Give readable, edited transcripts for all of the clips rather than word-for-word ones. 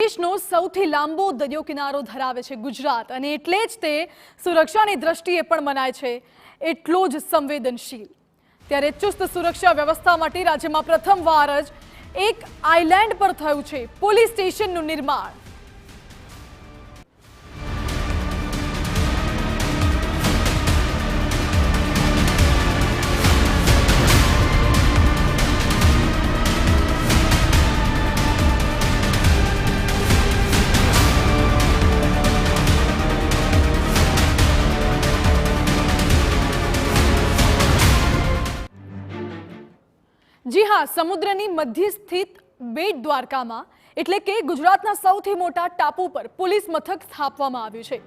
દેશનો સૌથી લાંબો દરિયો કિનારો ધરાવે છે ગુજરાત અને એટલે જ તે સુરક્ષાની દ્રષ્ટિએ પણ મનાય છે એટલો જ સંવેદનશીલ। ત્યારે ચુસ્ત સુરક્ષા વ્યવસ્થા માટે રાજ્યમાં પ્રથમવાર જ એક આઇલેન્ડ પર થયું છે પોલીસ સ્ટેશનનું નિર્માણ। जी हाँ, समुद्रनी मध्य स्थित बेट द्वारकाમાં એટલે કે ગુજરાતના સૌથી મોટા ટાપુ પર પોલીસ મથક સ્થાપવામાં આવ્યું છે।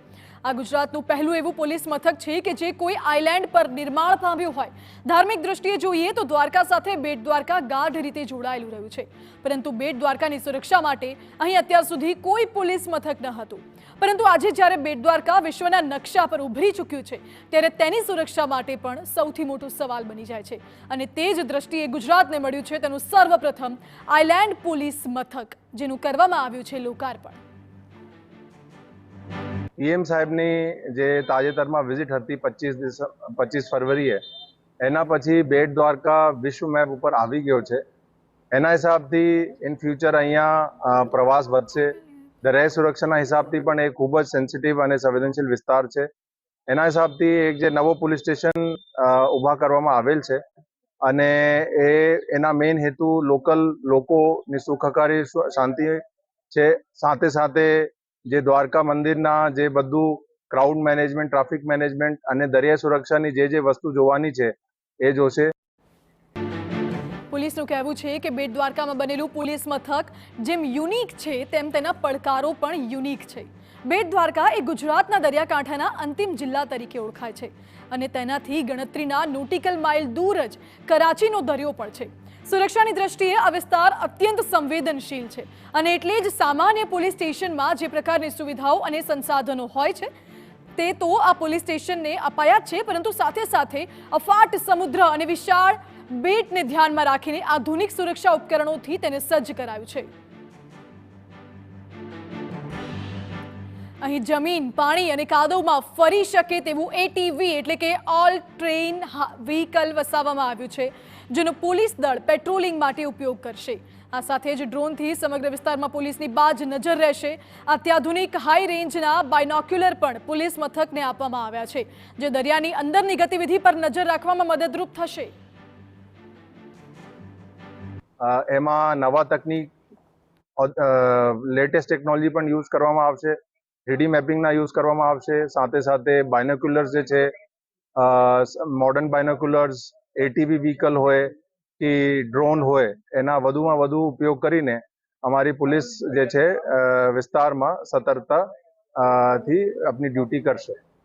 આ ગુજરાતનું પહેલું એવું પોલીસ મથક છે કે જે કોઈ આઇલેન્ડ પર નિર્માણ પામ્યું હોય। ધાર્મિક દૃષ્ટિએ જોઈએ તો દ્વારકા સાથે બેટ દ્વારકા ગાઢ રીતે જોડાયેલું રહ્યું છે, પરંતુ બેટ દ્વારકાની સુરક્ષા માટે અહીં અત્યાર સુધી કોઈ પોલીસ મથક ન હતું। પરંતુ આજે જ્યારે બેટ દ્વારકા વિશ્વના નકશા પર ઉભરી ચૂક્યું છે ત્યારે તેની સુરક્ષા માટે પણ સૌથી મોટો સવાલ બની જાય છે અને તે જ દ્રષ્ટિએ ગુજરાતને મળ્યું છે તેનું સર્વપ્રથમ આઇલેન્ડ પોલીસ મથક, જેનું કરવામાં આવ્યું છે લોકાર્પણ। પીએમ સાહેબની જે તાજેતરમાં વિઝિટ હતી 25 ફરવરીએ, એના પછી બેટ દ્વારકા વિશ્વ મેપ ઉપર આવી ગયો છે। એના હિસાબથી ઇન ફ્યુચર અહીંયા પ્રવાસ વધશે। દરિયાઈ સુરક્ષાના હિસાબથી પણ એ ખૂબ જ સેન્સિટિવ અને સંવેદનશીલ વિસ્તાર છે। એના હિસાબથી એક જે નવો પોલીસ સ્ટેશન ઊભા કરવામાં આવેલ છે અને એના મેઇન હેતુ લોકલ લોકોની સુખાકારી શાંતિ છે। સાથે સાથે જે દ્વારકા મંદિરના જે બધું ક્રાઉડ મેનેજમેન્ટ, ટ્રાફિક મેનેજમેન્ટ અને દરિયાઈ સુરક્ષાની જે વસ્તુ જોવાની છે એ જોશે। પોલીસનું કહેવું છે કે બેટ દ્વારકામાં બનેલું પોલીસ મથક જેમ યુનિક છે તેમ તેના પડકારો પણ યુનિક છે। બેટ દ્વારકા એ ગુજરાતના દરિયાકાંઠાના અંતિમ જિલ્લા તરીકે ઓળખાય છે અને તેનાથી ગણતરીના નોટિકલ માઇલ દૂર જ કરાચીનો દરિયો પણ છે। સુરક્ષાની દ્રષ્ટિએ આ વિસ્તાર અત્યંત સંવેદનશીલ છે અને એટલે જ સામાન્ય પોલીસ સ્ટેશનમાં જે પ્રકારની સુવિધાઓ અને સંસાધનો હોય છે તે તો આ પોલીસ સ્ટેશનને અપાયા જ છે, પરંતુ સાથે સાથે અફાટ સમુદ્ર અને વિશાળ બેટને ધ્યાનમાં રાખીને આધુનિક સુરક્ષા ઉપકરણોથી તેને સજ્જ કરાયું છે। અહીં જમીન, પાણી અને કાદવમાં ફરી શકે તેવું એટીવી એટલે કે ઓલ ટ્રેન વ્હીકલ વસાવવામાં આવ્યું છે, જેનો પોલીસ દળ પેટ્રોલિંગ માટે ઉપયોગ કરશે। આ સાથે જ ડ્રોનથી સમગ્ર વિસ્તારમાં પોલીસની બાજ નજર રહેશે। અત્યાધુનિક હાઈ રેન્જના બાયનોક્યુલર પણ પોલીસ મથકને આપવામાં આવ્યા છે, જે દરિયાની અંદરની ગતિવિધિ પર નજર રાખવામાં મદદરૂપ થશે। એમાં નવા તકનીક, લેટેસ્ટ ટેકનોલોજી પણ યુઝ કરવામાં આવશે। 3D મેપિંગના યુઝ કરવામાં આવશે। સાથે સાથે બાયનોક્યુલર્સ જે છે, મોડર્ન બાયનોક્યુલર્સ, એટીવી વ્હીકલ હોય કે ડ્રોન હોય, એના વધુમાં વધુ ઉપયોગ કરીને અમારી પોલીસ જે છે વિસ્તારમાં સતર્કતા થી આપની ડ્યુટી કરશે।